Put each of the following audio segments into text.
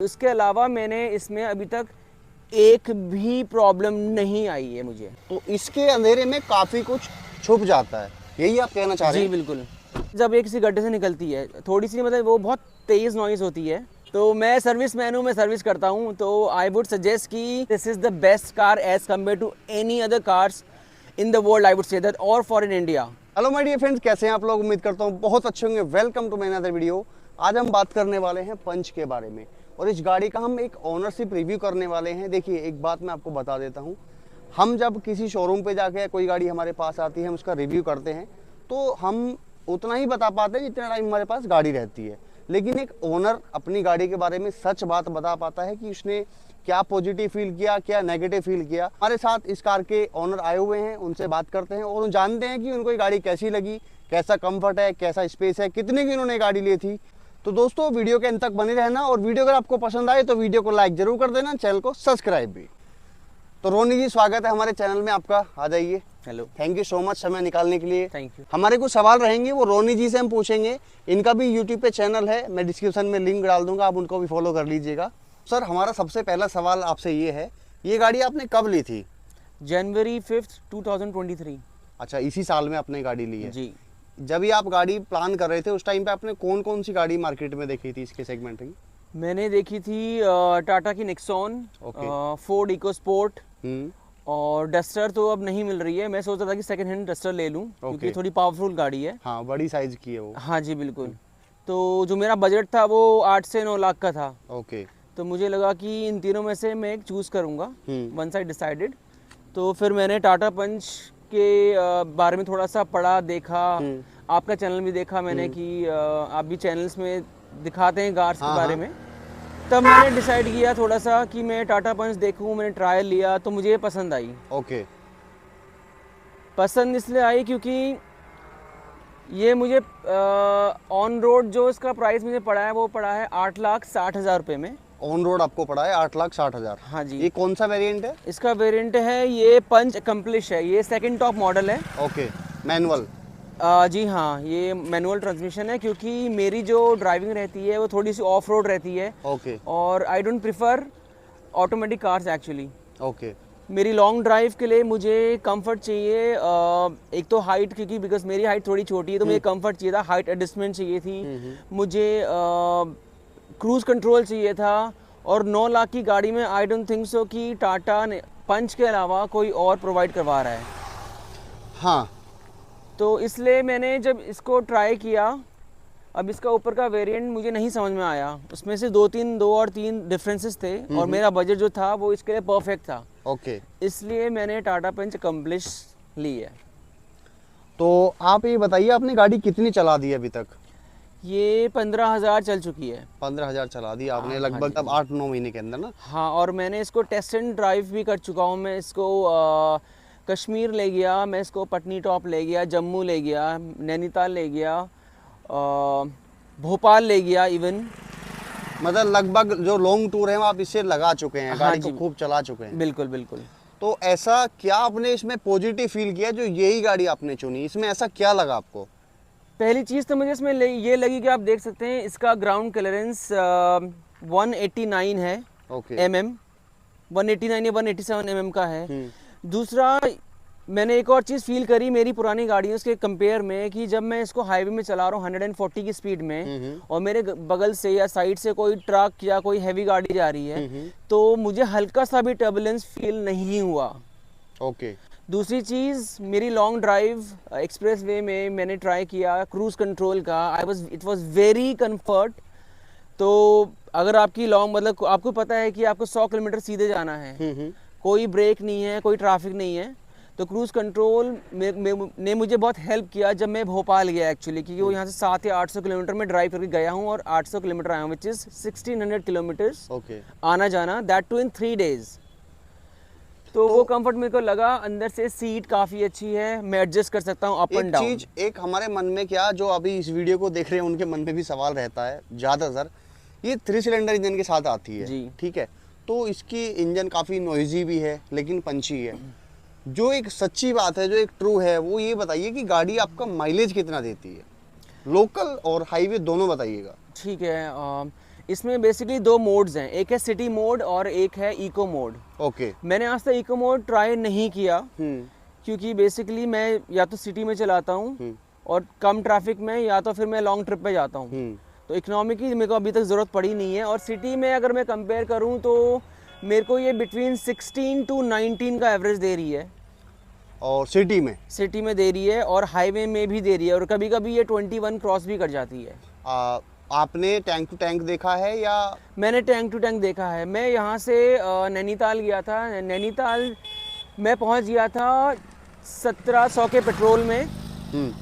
उसके अलावा मैंने इसमें अभी तक एक भी प्रॉब्लम नहीं आई है मुझे। तो इसके अंधेरे में काफ़ी कुछ छुप जाता है, यही आप कहना चाह रहे जी हैं? बिल्कुल। जब एक किसी गड्ढे से निकलती है थोड़ी सी, मतलब वो बहुत तेज़ नॉइज़ होती है, तो मैं सर्विस मैन हूँ, मैं सर्विस करता हूँ, तो आई वुड सजेस्ट कि this is the best car as compare to any other cars in the world, I would say that, और for in India. Hello my dear friends, कैसे हैं आप लोग? उम्मीद करता हूँ बहुत अच्छे होंगे। Welcome to my another video. आज हम बात करने वाले हैं पंच के बारे में, और इस गाड़ी का हम एक ओनरशिप रिव्यू करने वाले हैं। देखिए, एक बात मैं आपको बता देता हूँ, हम जब किसी शोरूम पे जाके कोई गाड़ी हमारे पास आती है, हम उसका रिव्यू करते हैं, तो हम उतना ही बता पाते हैं जितना टाइम हमारे पास गाड़ी रहती है। लेकिन एक ओनर अपनी गाड़ी के बारे में सच बात बता पाता है कि उसने क्या पॉजिटिव फील किया, क्या नेगेटिव फील किया। हमारे साथ इस कार के ओनर आए हुए हैं, उनसे बात करते हैं और जानते हैं कि उनको ये गाड़ी कैसी लगी, कैसा कंफर्ट है, कैसा स्पेस है, कितने की उन्होंने गाड़ी ली थी। तो दोस्तों, वीडियो के अंत तक बने रहना, और वीडियो अगर आपको पसंद आए तो वीडियो को लाइक जरूर कर देना, चैनल को सब्सक्राइब भी। तो रोनी जी, स्वागत है हमारे चैनल में आपका। आ जाइए। Hello. Thank you so much समय निकालने के लिए। Thank you. हमारे कुछ सवाल रहेंगे, वो रोनी जी से हम पूछेंगे। इनका भी यूट्यूब पे चैनल है, मैं डिस्क्रिप्शन में लिंक डाल दूंगा, आप उनको भी फॉलो कर लीजिएगा। सर, हमारा सबसे पहला सवाल आपसे ये है, ये गाड़ी आपने कब ली थी? जनवरी 5th 2023। अच्छा, इसी साल में आपने गाड़ी ली है? जी। जब ये आप गाड़ी प्लान कर रहे थे, उस टाइम पे आपने कौन कौन सी गाड़ी मार्केट में देखी थी इसके सेगमेंट की? मैंने देखी थी टाटा की Nexon, okay. Ford EcoSport, hmm. और डस्टर तो अब नहीं मिल रही है। मैं सोच रहा था कि सेकंड हैंड डस्टर ले लूं, क्योंकि ओके। थोड़ी पावरफुल गाड़ी है। हाँ, बड़ी साइज की है वो। हाँ जी बिल्कुल। तो जो मेरा बजट था वो 8 से 9 लाख का था, ओके। तो मुझे लगा कि इन तीनों में से मैं एक चूज़ करूँगा। One side decided. तो फिर मैंने टाटा पंच के बारे में थोड़ा सा पढ़ा, देखा, आपका चैनल भी देखा मैंने कि आप भी चैनल्स में दिखाते हैं कार्स के बारे में। तब मैंने डिसाइड किया थोड़ा सा कि मैं टाटा पंच देखूं। मैंने ट्रायल लिया तो मुझे ये पसंद आई। ओके। पसंद इसलिए आई क्योंकि ये मुझे ऑन रोड जो इसका प्राइस मुझे पड़ा है वो पड़ा है 8,60,000 रुपये में। ऑन रोड आपको पड़ा है 8,60,000? हाँ जी। ये कौन सा वेरिएंट है? इसका वेरिएंट है, ये पंच अकम्प्लिश है, ये सेकंड टॉप मॉडल है। ओके। मैनुअल? जी हाँ, ये मैनुअल ट्रांसमिशन है, क्योंकि मेरी जो ड्राइविंग रहती है वो थोड़ी सी ऑफ रोड रहती है। ओके। और I don't prefer automatic cars actually. Okay. मेरी लॉन्ग ड्राइव के लिए मुझे कंफर्ट चाहिए। एक तो हाइट, क्योंकि बिकॉज मेरी हाइट थोड़ी छोटी है, तो मुझे कंफर्ट चाहिए था, हाइट एडजस्टमेंट चाहिए थी मुझे, क्रूज कंट्रोल चाहिए था। और 9 लाख की गाड़ी में आई डोंट थिंक सो कि टाटा ने पंच के अलावा कोई और प्रोवाइड करवा रहा है। हाँ। तो इसलिए मैंने जब इसको ट्राई किया, अब इसका ऊपर का वेरिएंट मुझे नहीं समझ में आया। उसमें से दो और तीन डिफरेंसेस थे, और मेरा बजट जो था वो इसके लिए परफेक्ट था। ओके। इसलिए मैंने टाटा पंच अकम्प्लिश ली है। तो आप ये बताइए, आपने गाड़ी कितनी चला दी अभी तक? ये 15,000 चल चुकी है। 15,000 चला दी आपने हाँ लगभग, जी। अब 8-9 महीने के अंदर ना? हाँ, और मैंने इसको टेस्ट एंड ड्राइव भी कर चुका हूँ। मैं इसको कश्मीर ले गया, मैं इसको पटनी टॉप ले गया, जम्मू ले गया, नैनीताल ले गया, भोपाल ले गया इवन। मतलब लगभग जो लॉन्ग टूर है वो आप इससे लगा चुके हैं, हाँ गाड़ी जी। को खूब चला चुके हैं। बिल्कुल बिल्कुल। तो ऐसा क्या आपने इसमें पॉजिटिव फील किया जो यही गाड़ी आपने चुनी? इसमें ऐसा क्या लगा आपको? पहली चीज़ तो मुझे इसमें ये लगी कि आप देख सकते हैं इसका ग्राउंड क्लियरेंस 189 है। ओके। mm 189 या 187 mm का है। दूसरा, मैंने एक और चीज़ फील करी मेरी पुरानी गाड़ियों के कंपेयर में, कि जब मैं इसको हाईवे में चला रहा हूँ 140 की स्पीड में, और मेरे बगल से या साइड से कोई ट्रक या कोई हैवी गाड़ी जा रही है, तो मुझे हल्का सा भी टर्बुलेंस फील नहीं हुआ। ओके। दूसरी चीज़, मेरी लॉन्ग ड्राइव एक्सप्रेस वे में मैंने ट्राई किया क्रूज़ कंट्रोल का, इट वाज वेरी कंफर्ट। तो अगर आपकी लॉन्ग, मतलब आपको पता है कि आपको 100 किलोमीटर सीधे जाना है, कोई ब्रेक नहीं है, कोई ट्रैफिक नहीं है, तो क्रूज़ कंट्रोल ने मुझे बहुत हेल्प किया जब मैं भोपाल गया एक्चुअली, क्योंकि वो यहाँ से 700 या 800 किलोमीटर में ड्राइव करके गया हूँ, और 800 किलोमीटर आया हूँ, विच इज़ 1600 किलोमीटर्स ओके। आना जाना, दैट टू इन 3 days। तो वो कंफर्ट मेरे को लगा। अंदर से सीट काफ़ी अच्छी है, मैं एडजस्ट कर सकता हूँ अप एंड डाउन। चीज एक हमारे मन में, क्या जो अभी इस वीडियो को देख रहे हैं उनके मन में भी सवाल रहता है ज़्यादातर, ये 3 सिलेंडर इंजन के साथ आती है जी। ठीक है, तो इसकी इंजन काफ़ी नॉइजी भी है लेकिन पंची है। जो एक सच्ची बात है, जो एक ट्रू है, वो ये बताइए कि गाड़ी आपका माइलेज कितना देती है, लोकल और हाईवे दोनों बताइएगा। ठीक है। इसमें बेसिकली दो मोड्स हैं, एक है सिटी मोड और एक है इको मोड। ओके। मैंने आज तक इको मोड ट्राई नहीं किया क्योंकि बेसिकली मैं या तो सिटी में चलाता हूँ और कम ट्रैफिक में, या तो फिर मैं लॉन्ग ट्रिप पे जाता हूँ। तो इकोनॉमी की मेरे को अभी तक ज़रूरत पड़ी नहीं है। और सिटी में अगर मैं कंपेयर करूँ तो मेरे को ये बिटवीन 16 to 19 का एवरेज दे रही है। और सिटी में दे रही है और हाईवे में भी दे रही है, और कभी कभी ये 21 क्रॉस भी कर जाती है। आपने टैंक टू टैंक देखा है या? मैंने टैंक टू टैंक देखा है। मैं यहाँ से नैनीताल गया था। नैनीताल मैं पहुँच गया था 1700 के पेट्रोल में,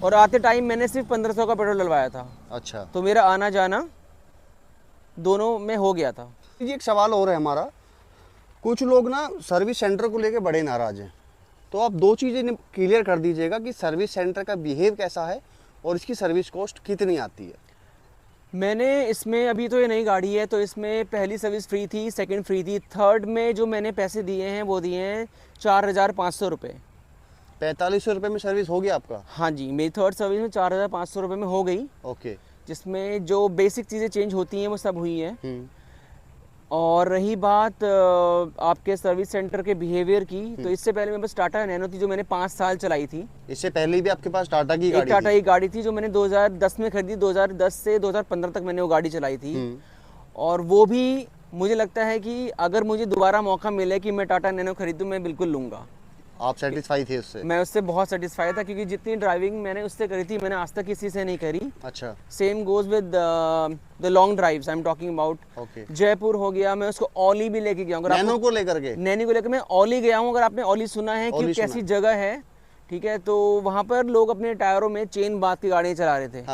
और आते टाइम मैंने सिर्फ 1500 का पेट्रोल डलवाया था। अच्छा। तो मेरा आना जाना दोनों में हो गया था। जी एक सवाल और है हमारा, कुछ लोग ना सर्विस सेंटर को लेके बड़े नाराज हैं, तो आप दो चीज़ें क्लियर कर दीजिएगा कि सर्विस सेंटर का बिहेव कैसा है और इसकी सर्विस कॉस्ट कितनी आती है। मैंने इसमें, अभी तो ये नई गाड़ी है तो इसमें पहली सर्विस फ्री थी, सेकंड फ्री थी, थर्ड में जो मैंने पैसे दिए हैं वो दिए हैं 4500 रुपये। 4500 रुपये में सर्विस हो गया आपका? हाँ जी, मेरी थर्ड सर्विस में 4500 रुपये में हो गई। ओके। जिसमें जो बेसिक चीज़ें चेंज होती हैं वो सब हुई हैं। और रही बात आपके सर्विस सेंटर के बिहेवियर की, तो इससे पहले मेरे पास टाटा नैनो थी जो मैंने 5 साल चलाई थी। इससे पहले भी आपके पास टाटा की गाड़ी थी जो मैंने 2010 में खरीदी। 2010 से 2015 तक मैंने वो गाड़ी चलाई थी। और वो भी मुझे लगता है कि अगर मुझे दोबारा मौका मिले कि मैं टाटा नैनो खरीदूं, मैं बिल्कुल लूँगा। आप सेटिस्फाई थे उससे? मैं उससे बहुत सेटिस्फाई था क्योंकि जितनी ड्राइविंग मैंने उससे करी थी मैंने आज तक किसी से नहीं करी। अच्छा। Same goes with the long drives I am talking about. Okay. Jaipur हो गया, मैं उसको ओली भी लेके गया हूँ। नैनो को लेकर के? नैनी को लेकर मैं ओली गया हूँ। अगर आपने ओली सुना है कि कैसी जगह है, ठीक है, तो वहाँ पर लोग अपने टायरों में चेन बांध के गाड़ियाँ चला रहे थे।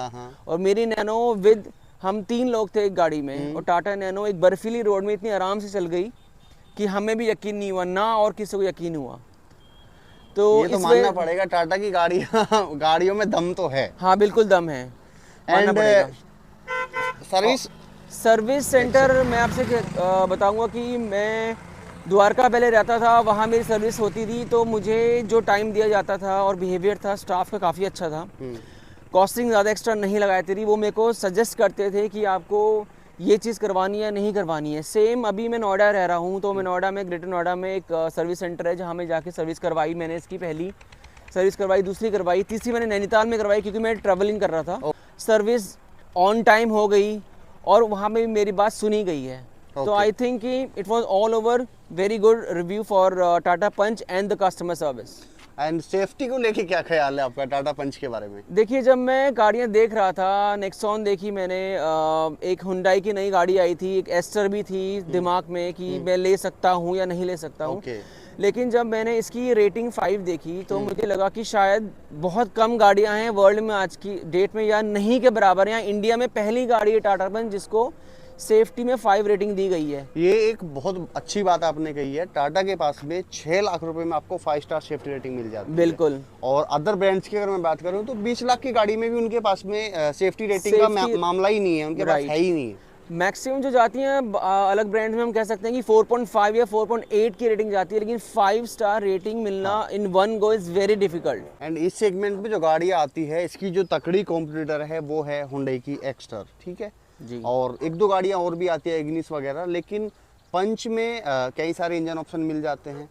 और मेरी नैनो विद, हम 3 लोग थे एक गाड़ी में, और टाटा नैनो एक बर्फीली रोड में इतनी आराम से चल गई कि हमें भी यकीन नहीं हुआ ना और किसी को यकीन हुआ। तो ये तो मानना पड़ेगा टाटा की गाड़ियों में दम तो है। हाँ बिल्कुल दम है। एंड सर्विस सेंटर मैं आपसे बताऊंगा कि मैं द्वारका पहले रहता था, वहाँ मेरी सर्विस होती थी, तो मुझे जो टाइम दिया जाता था और बिहेवियर था स्टाफ का काफ़ी अच्छा था। कॉस्टिंग ज़्यादा एक्स्ट्रा नहीं लगाते थे, वो मेरे को सजेस्ट करते थे कि आपको ये चीज़ करवानी है नहीं करवानी है। सेम अभी मैं नोएडा रह रहा हूँ, तो मैं नोएडा में, ग्रेटर नोएडा में एक सर्विस सेंटर है जहाँ मैं जाके सर्विस करवाई। मैंने इसकी पहली सर्विस करवाई, दूसरी करवाई, तीसरी मैंने नैनीताल में करवाई क्योंकि मैं ट्रैवलिंग कर रहा था। सर्विस ऑन टाइम हो गई और वहाँ में भी मेरी बात सुनी गई है। तो आई थिंक कि it was all over very good review for Tata Punch and the customer service. And safety को लेके क्या ख्याल है आपका टाटा पंच के बारे में? देखिए, जब मैं गाड़ियाँ देख रहा था, नेक्सॉन देखी मैंने, एक हुंडई की नई गाड़ी आई थी, एक एस्टर भी थी दिमाग में कि मैं ले सकता हूँ या नहीं ले सकता हूँ। लेकिन जब मैंने इसकी रेटिंग 5 देखी तो मुझे लगा कि शायद बहुत कम गाड़ियाँ हैं वर्ल्ड में आज की डेट में या नहीं के बराबर, या इंडिया में पहली गाड़ी है टाटा पंच जिसको सेफ्टी में 5 रेटिंग दी गई है। ये एक बहुत अच्छी बात आपने कही है। टाटा के पास में 6 लाख रुपए में आपको 5 स्टार सेफ्टी रेटिंग मिल जाती है। बिल्कुल। और अदर ब्रांड्स की अगर मैं बात करूं तो 20 लाख की गाड़ी में भी उनके पास में सेफ्टी रेटिंग का मामला ही नहीं है, उनके पास है ही नहीं है। मैक्सिमम जो जाती हैं अलग ब्रांड में हम कह सकते हैं कि 4.5 या 4.8 की रेटिंग जाती है, लेकिन 5 स्टार रेटिंग मिलना in one go is very difficult. And इस सेगमेंट में जो गाड़ियाँ आती है, इसकी जो तकड़ी कॉम्पिटिटर है वो है हुंडई की एक्स्टर, ठीक है जी। और 1-2 गाड़ियाँ और भी आती है, इग्निस वगैरह, लेकिन पंच में कई सारे इंजन ऑप्शन मिल जाते हैं।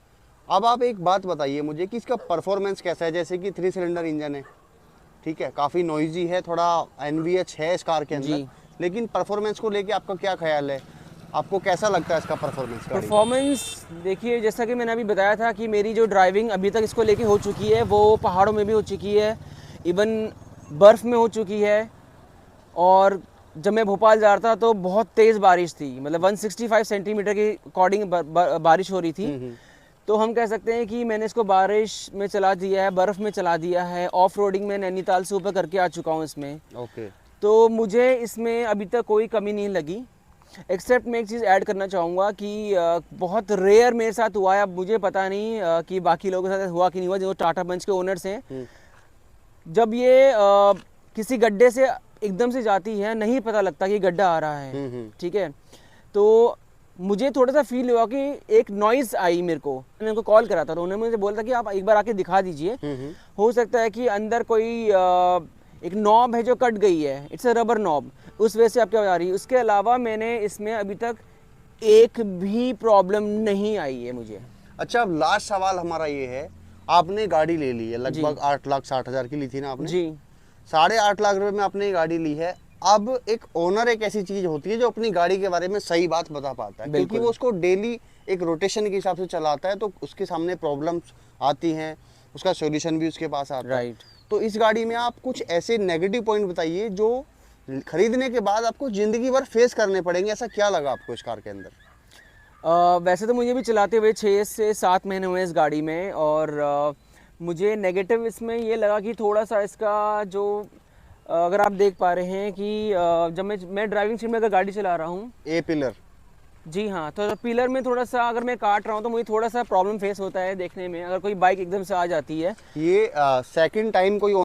अब आप एक बात बताइए मुझे कि इसका परफॉर्मेंस कैसा है। जैसे कि 3 सिलेंडर इंजन है, ठीक है, काफ़ी नॉइजी है, थोड़ा NVH है इस कार के अंदर, लेकिन परफॉर्मेंस को लेके आपका क्या ख्याल है? आपको कैसा लगता है इसका परफॉर्मेंस? देखिए, जैसा कि मैंने अभी बताया था कि मेरी जो ड्राइविंग अभी तक इसको लेके हो चुकी है वो पहाड़ों में भी हो चुकी है, इवन बर्फ़ में हो चुकी है। और जब मैं भोपाल जा रहा था तो बहुत तेज़ बारिश थी, मतलब 165 सेंटीमीटर के अकॉर्डिंग बारिश हो रही थी। तो हम कह सकते हैं कि मैंने इसको बारिश में चला दिया है, बर्फ़ में चला दिया है, ऑफ रोडिंग में नैनीताल से ऊपर करके आ चुका हूँ इसमें। तो मुझे इसमें अभी तक कोई कमी नहीं लगी, एक्सेप्ट मैं एक चीज़ ऐड करना चाहूँगा कि बहुत रेयर मेरे साथ हुआ है, अब मुझे पता नहीं कि बाकी लोगों के साथ हुआ कि नहीं हुआ, जो टाटा पंच के ओनर्स हैं, जब ये किसी गड्ढे से एकदम से जाती है, नहीं पता लगता कि गड्ढा आ रहा है, ठीक है, तो मुझे थोड़ा सा फील हुआ कि एक नॉइज़ आई मेरे को। मैंने उनको कॉल करा था तो उन्होंने मुझे बोला था कि आप एक बार आके दिखा दीजिए, हो सकता है कि अंदर कोई एक नॉब है जो कट गई है, इट्स अ रबर नॉब। उस वजह से आपकी आवाज़ आ रही है। उसके अलावा मैंने इसमें अभी तक एक भी प्रॉब्लम नहीं आई है मुझे। अच्छा, अब लास्ट सवाल हमारा ये है, आपने गाड़ी ले ली है, जी। लगभग 8,60,000 की ली थी ना आपने? जी 8.5 लाख रुपए में आपने ये गाड़ी ली है। अब एक ओनर एक ऐसी चीज होती है जो अपनी गाड़ी के बारे में सही बात बता पाता है, क्योंकि बिल्कुल। वो उसको डेली एक रोटेशन के हिसाब से चलाता है, तो उसके सामने प्रॉब्लम्स आती हैं, उसका सॉल्यूशन भी उसके पास आता है। राइट। तो इस गाड़ी में आप कुछ ऐसे नेगेटिव पॉइंट बताइए जो खरीदने के बाद आपको जिंदगी भर फेस करने पड़ेंगे। ऐसा क्या लगा आपको इस कार के अंदर? वैसे तो मुझे भी चलाते हुए 6 से 7 महीने हुए इस गाड़ी में, और मुझे नेगेटिव इसमें ये लगा कि थोड़ा सा इसका जो अगर आप देख पा रहे हैं कि जब मैं ड्राइविंग सीट में अगर गाड़ी चला रहा हूँ, ए पिलर। जी हाँ, तो पिलर में थोड़ा सा अगर मैं काट रहा हूँ तो मुझे थोड़ा सा प्रॉब्लम फेस होता है देखने में, अगर कोई बाइक एकदम से आ जाती है। ये सेकंड टाइम कोई